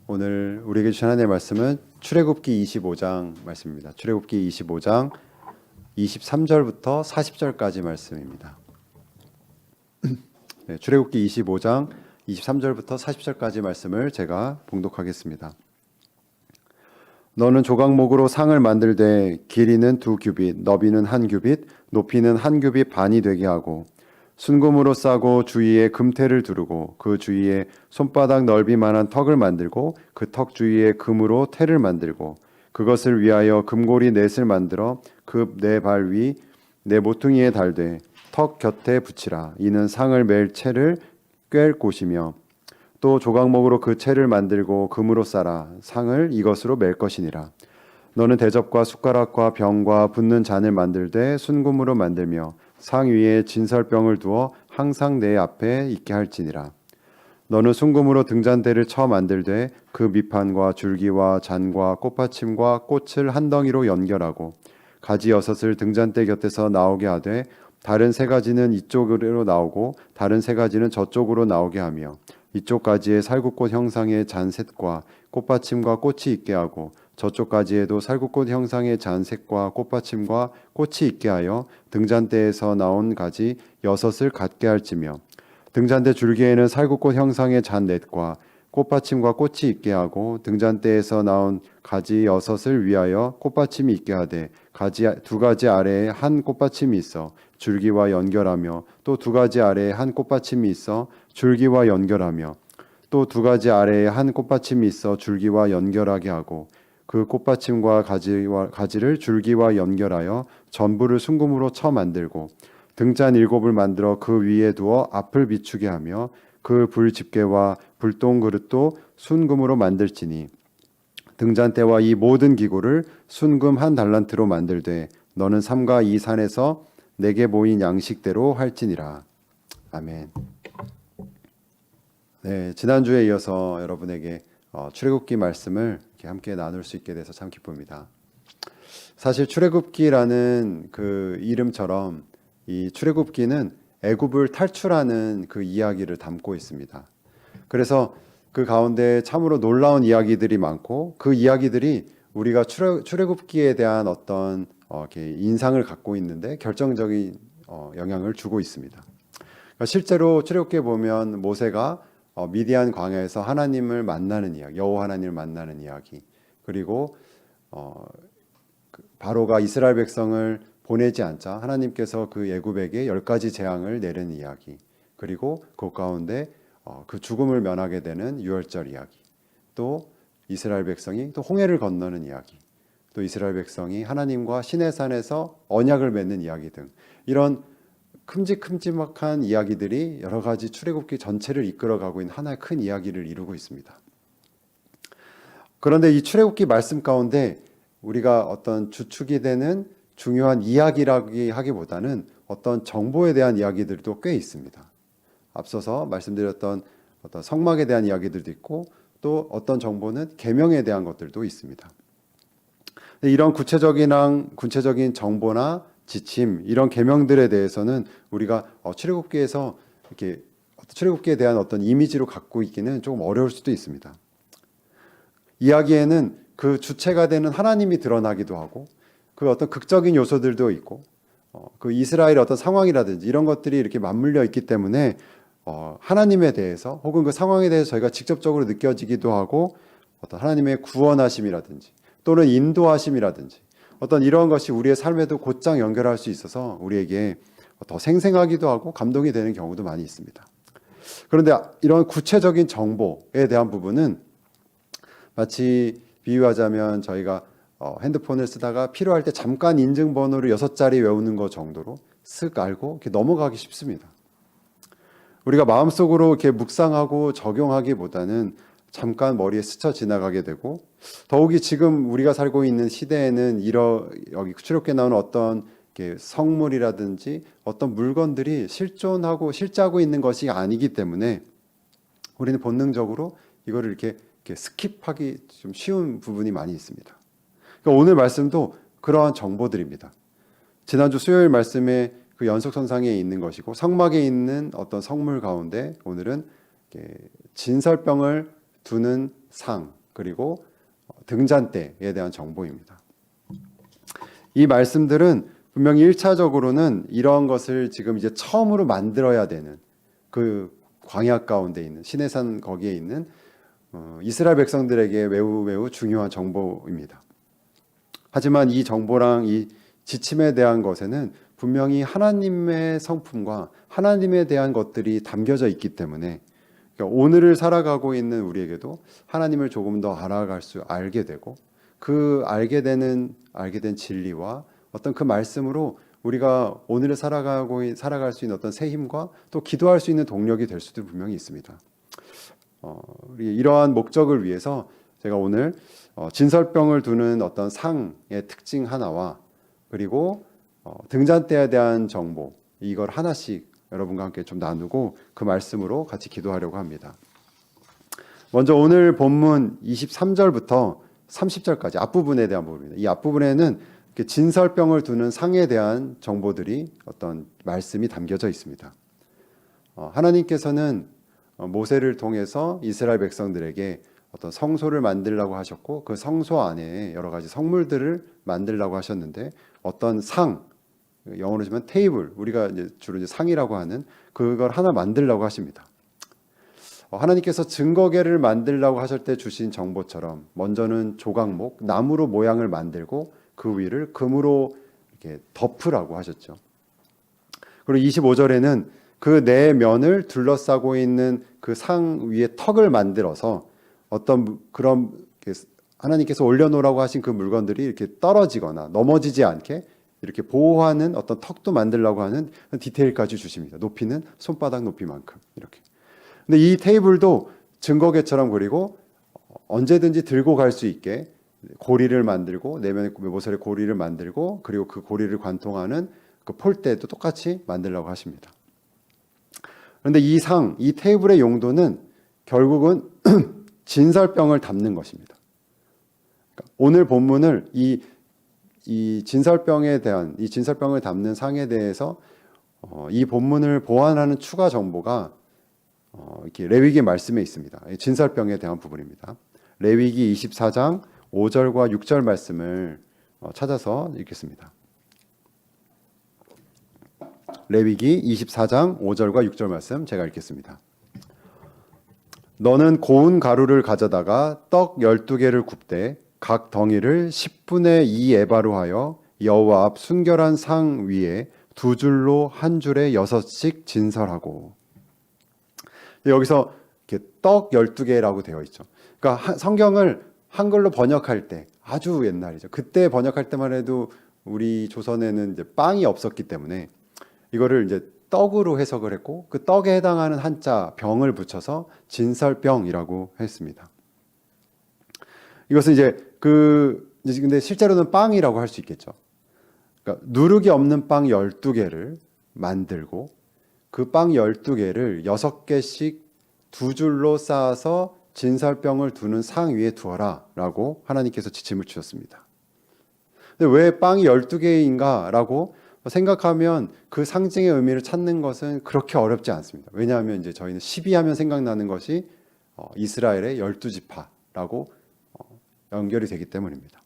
오늘 우리에게 주신 하나님의 말씀은 출애굽기 25장 말씀입니다. 출애굽기 25장 23절부터 40절까지 말씀입니다. 네, 출애굽기 25장 23절부터 40절까지 말씀을 제가 봉독하겠습니다. 너는 조각목으로 상을 만들되 길이는 2규빗, 너비는 1규빗, 높이는 1규빗 반이 되게 하고 순금으로 싸고 주위에 금테를 두르고 그 주위에 손바닥 넓이만한 턱을 만들고 그 턱 주위에 금으로 테를 만들고 그것을 위하여 금고리 넷을 만들어 그 네 발 위 네 모퉁이에 달되 턱 곁에 붙이라. 이는 상을 맬 채를 꿰 곳이며 또 조각목으로 그 채를 만들고 금으로 싸라. 상을 이것으로 맬 것이니라. 너는 대접과 숟가락과 병과 붓는 잔을 만들되 순금으로 만들며 상 위에 진설병을 두어 항상 내 앞에 있게 할지니라. 너는 순금으로 등잔대를 쳐 만들되 그 밑판과 줄기와 잔과 꽃받침과 꽃을 한 덩이로 연결하고 가지 여섯을 등잔대 곁에서 나오게 하되 다른 세 가지는 이쪽으로 나오고 다른 세 가지는 저쪽으로 나오게 하며 이쪽 가지에 살구꽃 형상의 잔셋과 꽃받침과 꽃이 있게 하고 저쪽 가지에도 살구꽃 형상의 잔색과 꽃받침과 꽃이 있게 하여 등잔대에서 나온 가지 여섯을 갖게 할지며 등잔대 줄기에는 살구꽃 형상의 잔넷과 꽃받침과 꽃이 있게 하고 등잔대에서 나온 가지 여섯을 위하여 꽃받침이 있게 하되 가지 두 가지 아래에 한 꽃받침이 있어 줄기와 연결하며 또 두 가지 아래에 한 꽃받침이 있어 줄기와 연결하며 또 두 가지 아래에 한 꽃받침이 있어 줄기와 연결하게 하고 그 꽃받침과 가지를 줄기와 연결하여 전부를 순금으로 쳐 만들고 등잔 7을 만들어 그 위에 두어 앞을 비추게 하며 그 불 집게와 불동 그릇도 순금으로 만들지니 등잔대와 이 모든 기구를 순금 1달란트로 만들되 너는 삼가 이 산에서 내게 모인 양식대로 할지니라. 아멘. 네, 지난주에 이어서 여러분에게 출애굽기 말씀을 이렇게 함께 나눌 수 있게 돼서 참 기쁩니다. 사실 출애굽기라는 그 이름처럼 이 출애굽기는 애굽을 탈출하는 그 이야기를 담고 있습니다. 그래서 그 가운데 참으로 놀라운 이야기들이 많고 그 이야기들이 우리가 출애굽기에 대한 어떤 이렇게 인상을 갖고 있는데 결정적인 영향을 주고 있습니다. 그러니까 실제로 출애굽기에 보면 모세가 미디안 광야에서 하나님을 만나는 이야기, 여호와 하나님을 만나는 이야기, 그리고 바로가 이스라엘 백성을 보내지 않자 하나님께서 그 애굽에게 10가지 재앙을 내리는 이야기, 그리고 그 가운데 그 죽음을 면하게 되는 유월절 이야기, 또 이스라엘 백성이 또 홍해를 건너는 이야기, 또 이스라엘 백성이 하나님과 시내산에서 언약을 맺는 이야기 등 이런 큼직큼직한 이야기들이 여러 가지 출애굽기 전체를 이끌어가고 있는 하나의 큰 이야기를 이루고 있습니다. 그런데 이 출애굽기 말씀 가운데 우리가 어떤 주축이 되는 중요한 이야기라기 하기보다는 어떤 정보에 대한 이야기들도 꽤 있습니다. 앞서서 말씀드렸던 어떤 성막에 대한 이야기들도 있고 또 어떤 정보는 계명에 대한 것들도 있습니다. 이런 구체적인 정보나 지침, 이런 계명들에 대해서는 우리가 출애굽기에서 이렇게 출애굽기에 대한 어떤 이미지로 갖고 있기는 조금 어려울 수도 있습니다. 이야기에는 그 주체가 되는 하나님이 드러나기도 하고 그 어떤 극적인 요소들도 있고 그 이스라엘의 어떤 상황이라든지 이런 것들이 이렇게 맞물려 있기 때문에 하나님에 대해서 혹은 그 상황에 대해서 저희가 직접적으로 느껴지기도 하고 어떤 하나님의 구원하심이라든지 또는 인도하심이라든지 어떤 이런 것이 우리의 삶에도 곧장 연결할 수 있어서 우리에게 더 생생하기도 하고 감동이 되는 경우도 많이 있습니다. 그런데 이런 구체적인 정보에 대한 부분은 마치 비유하자면 저희가 핸드폰을 쓰다가 필요할 때 잠깐 인증번호를 6자리 외우는 것 정도로 쓱 알고 이렇게 넘어가기 쉽습니다. 우리가 마음속으로 이렇게 묵상하고 적용하기보다는 잠깐 머리에 스쳐 지나가게 되고 더욱이 지금 우리가 살고 있는 시대에는 여기 출애굽기에 나오는 어떤 성물이라든지 어떤 물건들이 실존하고 실제하고 있는 것이 아니기 때문에 우리는 본능적으로 이거를 이렇게 스킵하기 좀 쉬운 부분이 많이 있습니다. 그러니까 오늘 말씀도 그러한 정보들입니다. 지난주 수요일 말씀에 그 연속선상에 있는 것이고 성막에 있는 어떤 성물 가운데 오늘은 진설병을 두는 상, 그리고 등잔대에 대한 정보입니다. 이 말씀들은 분명히 1차적으로는 이런 것을 지금 이제 처음으로 만들어야 되는 그 광야 가운데 있는 시내산 거기에 있는 이스라엘 백성들에게 매우 중요한 정보입니다. 하지만 이 정보랑 이 지침에 대한 것에는 분명히 하나님의 성품과 하나님에 대한 것들이 담겨져 있기 때문에 그러니까 오늘을 살아가고 있는 우리에게도 하나님을 조금 더 알게 되고 그 알게 된 진리와 어떤 그 말씀으로 우리가 오늘을 살아갈 수 있는 어떤 새 힘과 또 기도할 수 있는 동력이 될 수도 분명히 있습니다. 이러한 목적을 위해서 제가 오늘 진설병을 두는 어떤 상의 특징 하나와 그리고 등잔대에 대한 정보 이걸 하나씩 여러분과 함께 좀 나누고 그 말씀으로 같이 기도하려고 합니다. 먼저 오늘 본문 23절부터 30절까지 앞부분에 대한 부분입니다. 이 앞부분에는 진설병을 두는 상에 대한 정보들이 어떤 말씀이 담겨져 있습니다. 하나님께서는 모세를 통해서 이스라엘 백성들에게 어떤 성소를 만들라고 하셨고 그 성소 안에 여러 가지 성물들을 만들라고 하셨는데 어떤 상, 영어로 하면 테이블, 우리가 주로 상이라고 하는 그걸 하나 만들라고 하십니다. 하나님께서 증거궤를 만들라고 하실 때 주신 정보처럼 먼저는 조각목, 나무로 모양을 만들고 그 위를 금으로 이렇게 덮으라고 하셨죠. 그리고 25절에는 그 네 면을 둘러싸고 있는 그 상 위에 턱을 만들어서 어떤 그런 하나님께서 올려놓으라고 하신 그 물건들이 이렇게 떨어지거나 넘어지지 않게 이렇게 보호하는 어떤 턱도 만들려고 하는 디테일까지 주십니다. 높이는 손바닥 높이만큼 이렇게. 근데 이 테이블도 증거궤처럼 그리고 언제든지 들고 갈 수 있게 고리를 만들고 내면의 모서리 고리를 만들고 그리고 그 고리를 관통하는 그 폴대도 똑같이 만들려고 하십니다. 그런데 이 테이블의 용도는 결국은 진설병을 담는 것입니다. 그러니까 오늘 본문을 이 진설병에 대한 이 진설병을 담는 상에 대해서 이 본문을 보완하는 추가 정보가 이렇게 레위기 말씀에 있습니다. 진설병에 대한 부분입니다. 레위기 24장 5절과 6절 말씀을 찾아서 읽겠습니다. 레위기 24장 5절과 6절 말씀 제가 읽겠습니다. 너는 고운 가루를 가져다가 떡 12개를 굽되 각 덩이를 10분의 2 에바로 하여 여호와 앞 순결한 상 위에 두 줄로 한 줄에 6씩 진설하고. 여기서 이렇게 떡 12개라고 되어 있죠. 그러니까 성경을 한글로 번역할 때 아주 옛날이죠. 그때 번역할 때만 해도 우리 조선에는 이제 빵이 없었기 때문에 이거를 이제 떡으로 해석을 했고 그 떡에 해당하는 한자 병을 붙여서 진설병이라고 했습니다. 이것은 근데 실제로는 빵이라고 할 수 있겠죠. 그러니까 누룩이 없는 빵 12개를 만들고 그 빵 12개를 6개씩 두 줄로 쌓아서 진설병을 두는 상 위에 두어라 라고 하나님께서 지침을 주셨습니다. 근데 왜 빵이 12개인가 라고 생각하면 그 상징의 의미를 찾는 것은 그렇게 어렵지 않습니다. 왜냐하면 이제 저희는 12하면 생각나는 것이 이스라엘의 12지파라고 연결이 되기 때문입니다.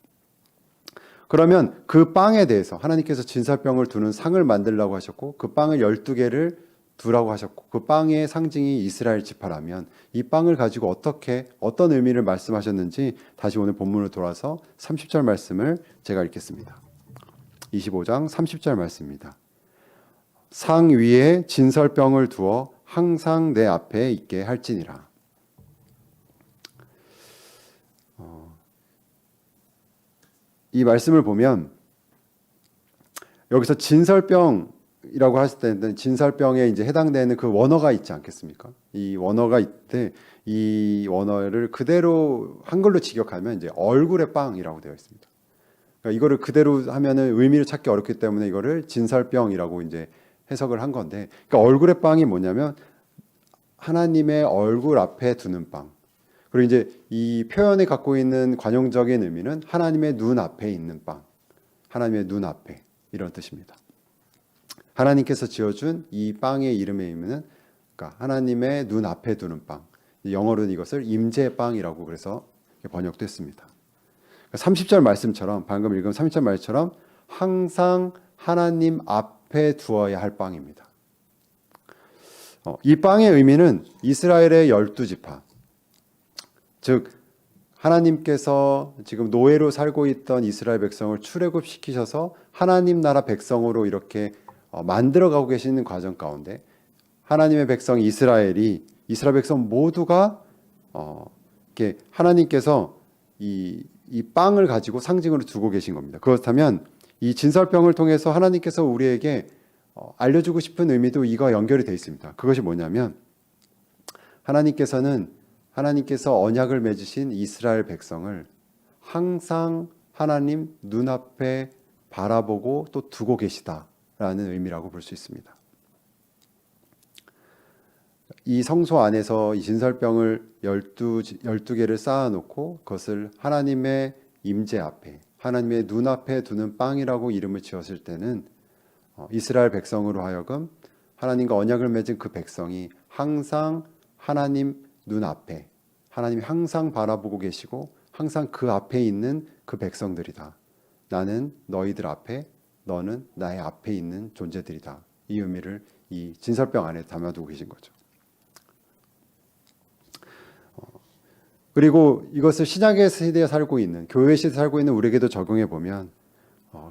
그러면 그 빵에 대해서 하나님께서 진설병을 두는 상을 만들라고 하셨고 그 빵을 12개를 두라고 하셨고 그 빵의 상징이 이스라엘 지파라면 이 빵을 가지고 어떤 의미를 말씀하셨는지 다시 오늘 본문으로 돌아서 30절 말씀을 제가 읽겠습니다. 25장 30절 말씀입니다. 상 위에 진설병을 두어 항상 내 앞에 있게 할지니라. 이 말씀을 보면 여기서 진설병이라고 하실 때는 진설병에 이제 해당되는 그 원어가 있지 않겠습니까? 이 원어가 있대. 이 원어를 그대로 한글로 직역하면 이제 얼굴의 빵이라고 되어 있습니다. 그러니까 이거를 그대로 하면은 의미를 찾기 어렵기 때문에 이거를 진설병이라고 이제 해석을 한 건데, 그러니까 얼굴의 빵이 뭐냐면 하나님의 얼굴 앞에 두는 빵. 그리고 이제 이 표현이 갖고 있는 관용적인 의미는 하나님의 눈 앞에 있는 빵, 하나님의 눈 앞에 이런 뜻입니다. 하나님께서 지어준 이 빵의 이름의 의미는 그러니까 하나님의 눈 앞에 두는 빵. 영어로는 이것을 임재빵이라고 그래서 번역됐습니다. 30절 말씀처럼 방금 읽은 30절 말씀처럼 항상 하나님 앞에 두어야 할 빵입니다. 이 빵의 의미는 이스라엘의 12지파, 즉 하나님께서 지금 노예로 살고 있던 이스라엘 백성을 출애굽시키셔서 하나님 나라 백성으로 이렇게 만들어가고 계시는 과정 가운데 하나님의 백성 이스라엘 백성 모두가 이렇게 하나님께서 이 빵을 가지고 상징으로 두고 계신 겁니다. 그렇다면 이 진설병을 통해서 하나님께서 우리에게 알려주고 싶은 의미도 이거와 연결이 되어 있습니다. 그것이 뭐냐면 하나님께서 언약을 맺으신 이스라엘 백성을 항상 하나님 눈앞에 바라보고 또 두고 계시다라는 의미라고 볼 수 있습니다. 이 성소 안에서 이 진설병을 12개를 쌓아놓고 그것을 하나님의 임재 앞에, 하나님의 눈앞에 두는 빵이라고 이름을 지었을 때는 이스라엘 백성으로 하여금 하나님과 언약을 맺은 그 백성이 항상 하나님 눈앞에, 하나님이 항상 바라보고 계시고 항상 그 앞에 있는 그 백성들이다. 나는 너희들 앞에, 너는 나의 앞에 있는 존재들이다. 이 의미를 이 진설병 안에 담아두고 계신 거죠. 그리고 이것을 신약의 시대에 살고 있는, 교회 시대에 살고 있는 우리에게도 적용해 보면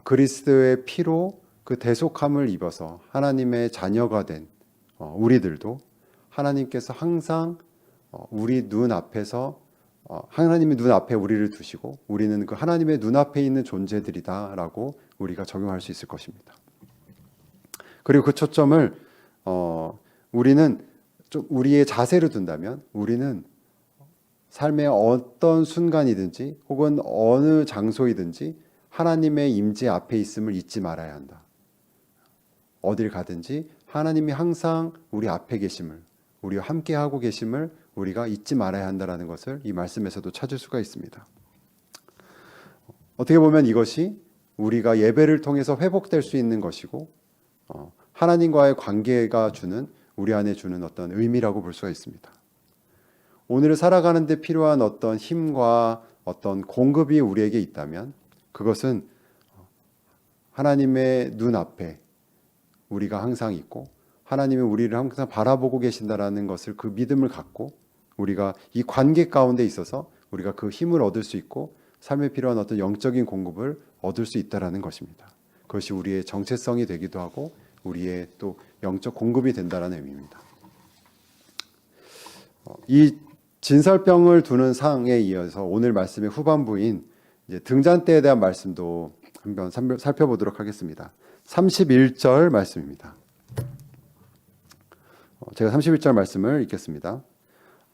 그리스도의 피로 그 대속함을 입어서 하나님의 자녀가 된 우리들도 하나님께서 항상 우리 눈 앞에서 하나님의 눈 앞에 우리를 두시고 우리는 그 하나님의 눈앞에 있는 존재들이다라고 우리가 적용할 수 있을 것입니다. 그리고 그 초점을 우리는 좀 우리의 자세로 둔다면 우리는 삶의 어떤 순간이든지 혹은 어느 장소이든지 하나님의 임재 앞에 있음을 잊지 말아야 한다. 어딜 가든지 하나님이 항상 우리 앞에 계심을, 우리와 함께하고 계심을 우리가 잊지 말아야 한다는 것을 이 말씀에서도 찾을 수가 있습니다. 어떻게 보면 이것이 우리가 예배를 통해서 회복될 수 있는 것이고 하나님과의 관계가 주는, 우리 안에 주는 어떤 의미라고 볼 수가 있습니다. 오늘을 살아가는 데 필요한 어떤 힘과 어떤 공급이 우리에게 있다면 그것은 하나님의 눈앞에 우리가 항상 있고 하나님이 우리를 항상 바라보고 계신다라는 것을, 그 믿음을 갖고 우리가 이 관계 가운데 있어서 우리가 그 힘을 얻을 수 있고 삶에 필요한 어떤 영적인 공급을 얻을 수 있다라는 것입니다. 그것이 우리의 정체성이 되기도 하고 우리의 또 영적 공급이 된다라는 의미입니다. 이 진설병을 두는 상에 이어서 오늘 말씀의 후반부인 이제 등잔대에 대한 말씀도 한번 살펴보도록 하겠습니다. 31절 말씀입니다. 제가 31절 말씀을 읽겠습니다.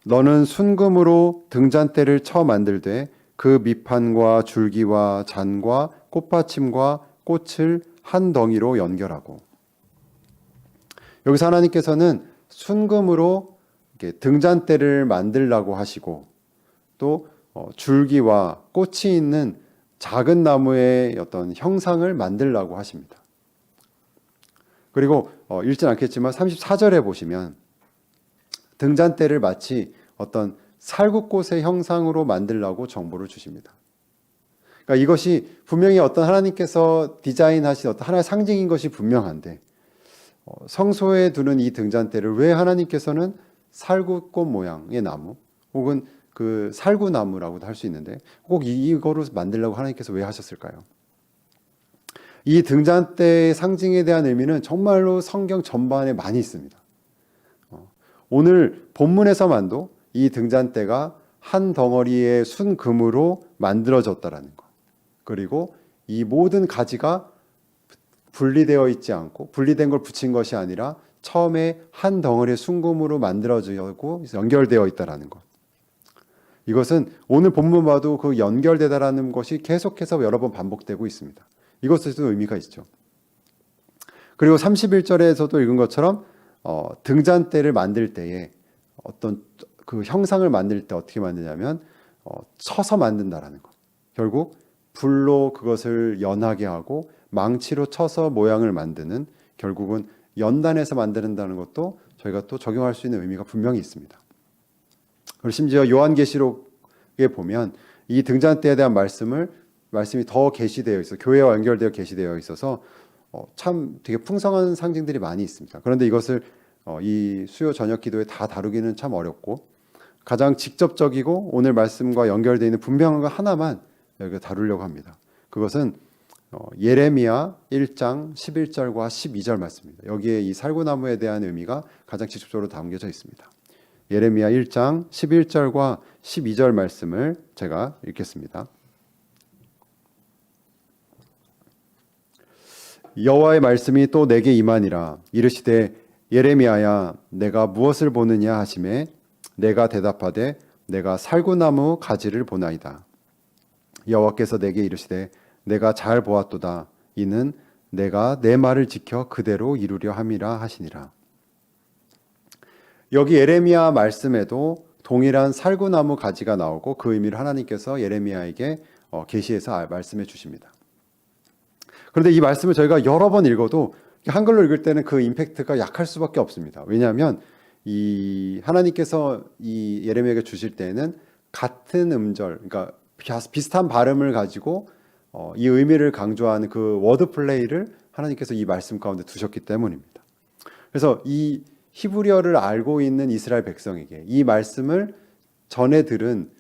너는 순금으로 등잔대를 쳐 만들되 그 밑판과 줄기와 잔과 꽃받침과 꽃을 한 덩이로 연결하고. 여기서 하나님께서는 순금으로 등잔대를 만들라고 하시고 또 줄기와 꽃이 있는 작은 나무의 어떤 형상을 만들라고 하십니다. 그리고 읽진 않겠지만 34절에 보시면 등잔대를 마치 어떤 살구꽃의 형상으로 만들라고 정보를 주십니다. 그러니까 이것이 분명히 어떤 하나님께서 디자인하신 어떤 하나의 상징인 것이 분명한데 성소에 두는 이 등잔대를 왜 하나님께서는 살구꽃 모양의 나무 혹은 그 살구나무라고도 할 수 있는데 꼭 이거로 만들려고 하나님께서 왜 하셨을까요? 이 등잔대의 상징에 대한 의미는 정말로 성경 전반에 많이 있습니다. 오늘 본문에서만도 이 등잔대가 한 덩어리의 순금으로 만들어졌다라는 것, 그리고 이 모든 가지가 분리되어 있지 않고 분리된 걸 붙인 것이 아니라 처음에 한 덩어리의 순금으로 만들어지고 연결되어 있다라는 것. 이것은 오늘 본문 봐도 그 연결되다라는 것이 계속해서 여러 번 반복되고 있습니다. 이것에도 의미가 있죠. 그리고 31절에서도 읽은 것처럼 등잔대를 만들 때에 어떤 그 형상을 만들 때 어떻게 만드냐면 쳐서 만든다라는 것. 결국 불로 그것을 연하게 하고 망치로 쳐서 모양을 만드는, 결국은 연단해서 만든다는 것도 저희가 또 적용할 수 있는 의미가 분명히 있습니다. 그리고 심지어 요한계시록 보면 이 등잔대에 대한 말씀이 더 계시되어 있어 교회와 연결되어 계시되어 있어서 참 되게 풍성한 상징들이 많이 있습니다. 그런데 이것을 이 수요 저녁 기도에 다 다루기는 참 어렵고 가장 직접적이고 오늘 말씀과 연결되어 있는 분명한 거 하나만 여기서 다루려고 합니다. 그것은 예레미야 1장 11절과 12절 말씀입니다. 여기에 이 살구나무에 대한 의미가 가장 직접적으로 담겨져 있습니다. 예레미야 1장 11절과 12절 말씀을 제가 읽겠습니다. 여호와의 말씀이 또 내게 임하니라. 이르시되 예레미야야 내가 무엇을 보느냐 하시매 내가 대답하되 내가 살구나무 가지를 보나이다. 여호와께서 내게 이르시되 내가 잘 보았도다. 이는 내가 내 말을 지켜 그대로 이루려 함이라 하시니라. 여기 예레미야 말씀에도 동일한 살구나무 가지가 나오고 그 의미를 하나님께서 예레미야에게 계시해서 말씀해 주십니다. 그런데 이 말씀을 저희가 여러 번 읽어도 한글로 읽을 때는 그 임팩트가 약할 수밖에 없습니다. 왜냐하면 이 하나님께서 이 예레미야에게 주실 때는 같은 음절, 그러니까 비슷한 발음을 가지고 이 의미를 강조하는 그 워드 플레이를 하나님께서 이 말씀 가운데 두셨기 때문입니다. 그래서 이 히브리어를 알고 있는 이스라엘 백성에게 이 말씀을 전해 들은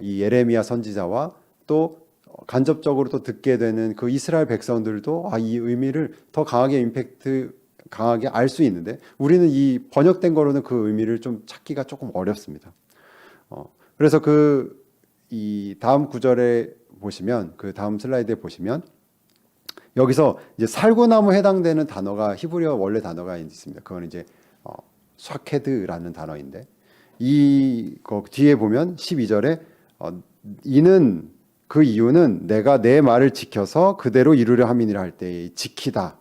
이 예레미야 선지자와 또 간접적으로 또 듣게 되는 그 이스라엘 백성들도 이 의미를 더 강하게 강하게 알 수 있는데 우리는 이 번역된 거로는 그 의미를 좀 찾기가 조금 어렵습니다. 그래서 이 다음 구절에 보시면 그 다음 슬라이드에 보시면 여기서 이제 살구나무 해당되는 단어가 히브리어 원래 단어가 있습니다. 그건 이제 샤케드라는 단어인데 이 뒤에 보면 12절에 이는 그 이유는 내가 내 말을 지켜서 그대로 이루려 함이니라 할 때 지키다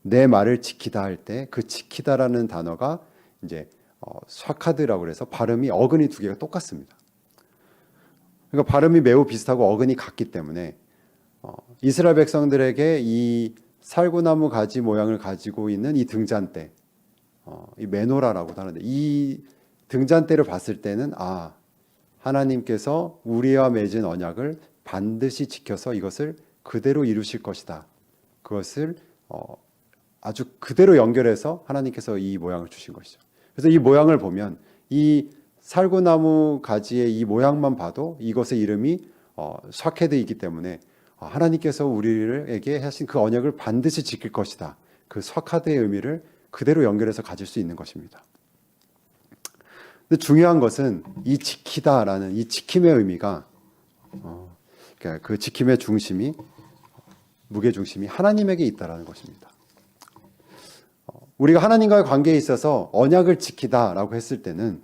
내 말을 지키다 할 때 그 지키다라는 단어가 이제 샤카드라고 그래서 발음이 어근이 두 개가 똑같습니다. 그러니까 발음이 매우 비슷하고 어근이 같기 때문에 이스라엘 백성들에게 이 살구나무 가지 모양을 가지고 있는 이 등잔대, 이 메노라라고도 하는데 이 등잔대를 봤을 때는 하나님께서 우리와 맺은 언약을 반드시 지켜서 이것을 그대로 이루실 것이다. 그것을 아주 그대로 연결해서 하나님께서 이 모양을 주신 것이죠. 그래서 이 모양을 보면 이 살구나무 가지의 이 모양만 봐도 이것의 이름이 샤케드이기 때문에 하나님께서 우리에게 하신 그 언약을 반드시 지킬 것이다. 그 샤카드의 의미를 그대로 연결해서 가질 수 있는 것입니다. 근데 중요한 것은 이 지키다라는 이 지킴의 의미가 그러니까 그 지킴의 중심이 무게 중심이 하나님에게 있다라는 것입니다. 우리가 하나님과의 관계에 있어서 언약을 지키다라고 했을 때는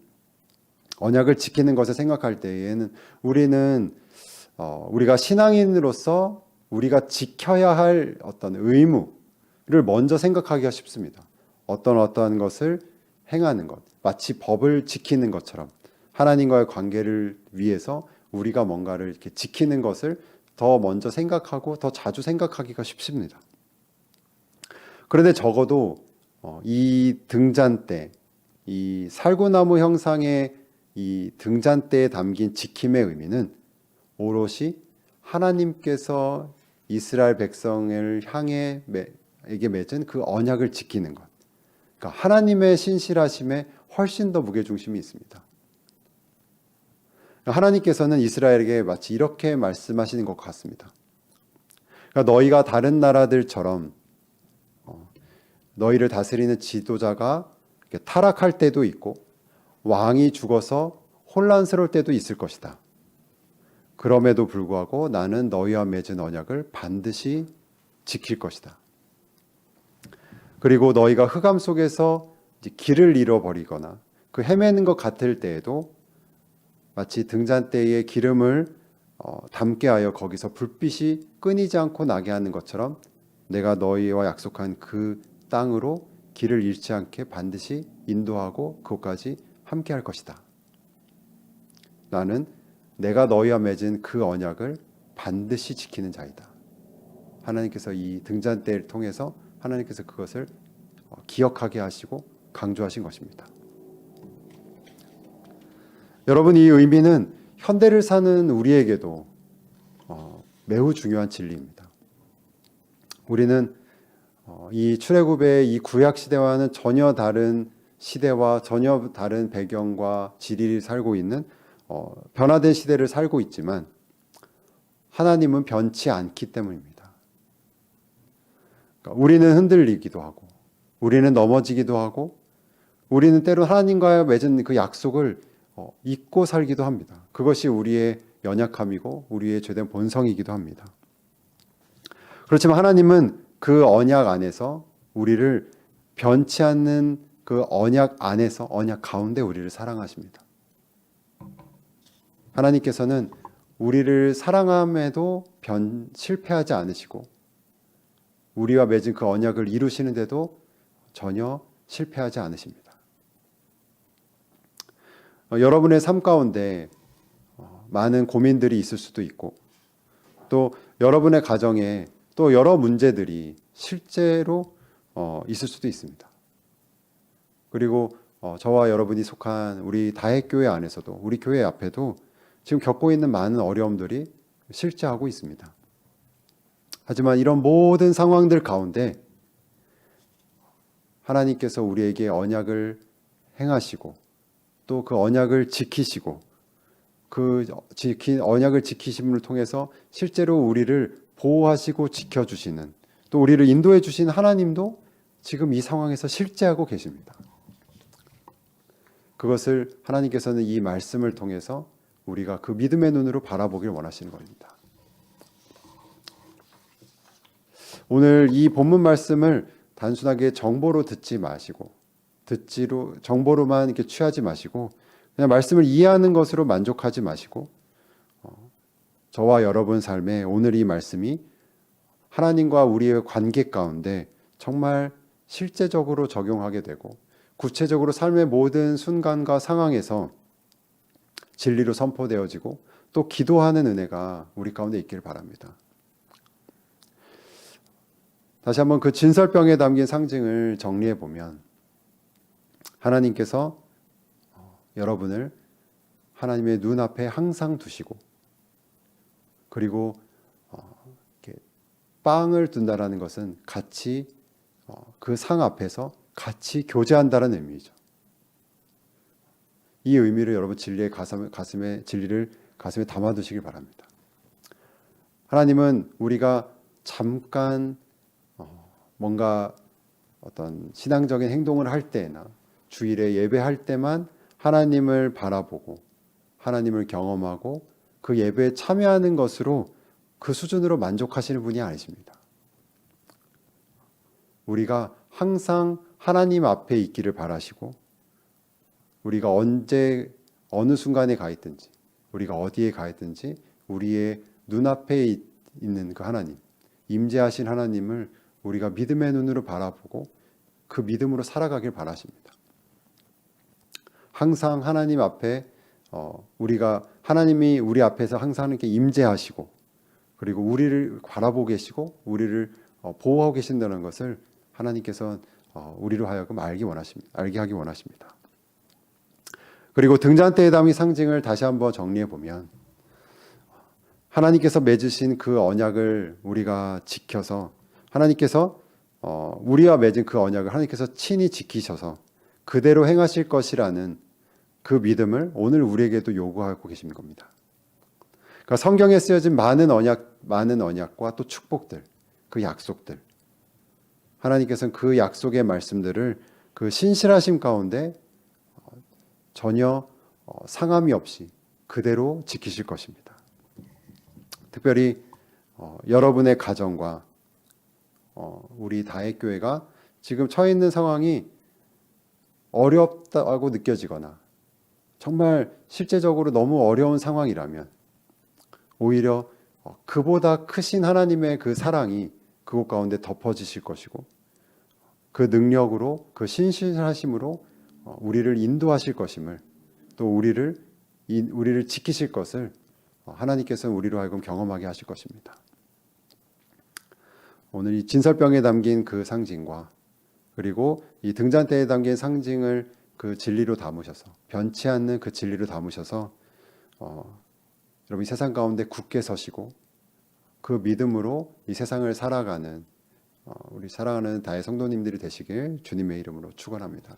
언약을 지키는 것을 생각할 때에는 우리는 우리가 신앙인으로서 우리가 지켜야 할 어떤 의무를 먼저 생각하기가 쉽습니다. 어떤 것을 행하는 것, 마치 법을 지키는 것처럼 하나님과의 관계를 위해서 우리가 뭔가를 이렇게 지키는 것을 더 먼저 생각하고 더 자주 생각하기가 쉽습니다. 그런데 적어도 이 등잔대, 이 살구나무 형상의 이 등잔대에 담긴 지킴의 의미는 오롯이 하나님께서 이스라엘 백성을 향해 에게 맺은 그 언약을 지키는 것. 그러니까 하나님의 신실하심에 훨씬 더 무게중심이 있습니다. 하나님께서는 이스라엘에게 마치 이렇게 말씀하시는 것 같습니다. 그러니까 너희가 다른 나라들처럼 너희를 다스리는 지도자가 타락할 때도 있고 왕이 죽어서 혼란스러울 때도 있을 것이다. 그럼에도 불구하고 나는 너희와 맺은 언약을 반드시 지킬 것이다. 그리고 너희가 흑암 속에서 길을 잃어버리거나 그 헤매는 것 같을 때에도 마치 등잔대에 기름을 담게 하여 거기서 불빛이 끊이지 않고 나게 하는 것처럼 내가 너희와 약속한 그 땅으로 길을 잃지 않게 반드시 인도하고 그것까지 함께 할 것이다. 나는 내가 너희와 맺은 그 언약을 반드시 지키는 자이다. 하나님께서 이 등잔대를 통해서 하나님께서 그것을 기억하게 하시고 강조하신 것입니다. 여러분, 이 의미는 현대를 사는 우리에게도 매우 중요한 진리입니다. 우리는 이 출애굽의 이 구약 시대와는 전혀 다른 시대와 전혀 다른 배경과 지리를 살고 있는 변화된 시대를 살고 있지만 하나님은 변치 않기 때문입니다. 그러니까 우리는 흔들리기도 하고 우리는 넘어지기도 하고 우리는 때로 하나님과 맺은 그 약속을 잊고 살기도 합니다. 그것이 우리의 연약함이고 우리의 죄된 본성이기도 합니다. 그렇지만 하나님은 그 언약 안에서 우리를 변치 않는 그 언약 안에서 언약 가운데 우리를 사랑하십니다. 하나님께서는 우리를 사랑함에도 실패하지 않으시고 우리와 맺은 그 언약을 이루시는데도 전혀 실패하지 않으십니다. 여러분의 삶 가운데 많은 고민들이 있을 수도 있고 또 여러분의 가정에 또 여러 문제들이 실제로 있을 수도 있습니다. 그리고 저와 여러분이 속한 우리 다혜교회 안에서도 우리 교회 앞에도 지금 겪고 있는 많은 어려움들이 실제하고 있습니다. 하지만 이런 모든 상황들 가운데 하나님께서 우리에게 언약을 행하시고 또 그 언약을 지키시고 그 언약을 지키심을 통해서 실제로 우리를 보호하시고 지켜주시는 또 우리를 인도해 주신 하나님도 지금 이 상황에서 실제하고 계십니다. 그것을 하나님께서는 이 말씀을 통해서 우리가 그 믿음의 눈으로 바라보길 원하시는 겁니다. 오늘 이 본문 말씀을 단순하게 정보로 듣지 마시고 정보로만 이렇게 취하지 마시고 그냥 말씀을 이해하는 것으로 만족하지 마시고 저와 여러분 삶에 오늘 이 말씀이 하나님과 우리의 관계 가운데 정말 실제적으로 적용하게 되고 구체적으로 삶의 모든 순간과 상황에서 진리로 선포되어지고 또 기도하는 은혜가 우리 가운데 있기를 바랍니다. 다시 한번 그 진설병에 담긴 상징을 정리해 보면 하나님께서 여러분을 하나님의 눈앞에 항상 두시고 그리고 이렇게 빵을 둔다라는 것은 같이 그 상 앞에서 같이 교제한다는 의미죠. 이 의미를 여러분 진리를 가슴에 담아두시길 바랍니다. 하나님은 우리가 잠깐 뭔가 어떤 신앙적인 행동을 할 때나 주일에 예배할 때만 하나님을 바라보고 하나님을 경험하고 그 예배에 참여하는 것으로 그 수준으로 만족하시는 분이 아니십니다. 우리가 항상 하나님 앞에 있기를 바라시고 우리가 언제 어느 순간에 가 있든지 우리가 어디에 가 있든지 우리의 눈앞에 있는 그 하나님, 임재하신 하나님을 우리가 믿음의 눈으로 바라보고 그 믿음으로 살아가길 바라십니다. 항상 하나님 앞에 우리가 하나님이 우리 앞에서 항상 이렇게 임재하시고 그리고 우리를 바라보고 계시고 우리를 보호하고 계신다는 것을 하나님께서 우리로 하여금 알게 하기 원하십니다. 그리고 등잔대에 담긴 상징을 다시 한번 정리해 보면 하나님께서 맺으신 그 언약을 우리가 지켜서 하나님께서 우리와 맺은 그 언약을 하나님께서 친히 지키셔서 그대로 행하실 것이라는 그 믿음을 오늘 우리에게도 요구하고 계신 겁니다. 그러니까 성경에 쓰여진 많은 언약과 또 축복들, 그 약속들, 하나님께서는 그 약속의 말씀들을 그 신실하심 가운데 전혀 상함이 없이 그대로 지키실 것입니다. 특별히 여러분의 가정과 우리 다혜교회가 지금 처해 있는 상황이 어렵다고 느껴지거나 정말 실제적으로 너무 어려운 상황이라면 오히려 그보다 크신 하나님의 그 사랑이 그곳 가운데 덮어지실 것이고 그 능력으로 그 신실하심으로 우리를 인도하실 것임을 또 우리를 지키실 것을 하나님께서는 우리로 하여금 경험하게 하실 것입니다. 오늘 이 진설병에 담긴 그 상징과 그리고 이 등잔대에 담긴 상징을 그 진리로 담으셔서 변치 않는 그 진리로 담으셔서 여러분 이 세상 가운데 굳게 서시고 그 믿음으로 이 세상을 살아가는 우리 사랑하는 다의 성도님들이 되시길 주님의 이름으로 축원합니다.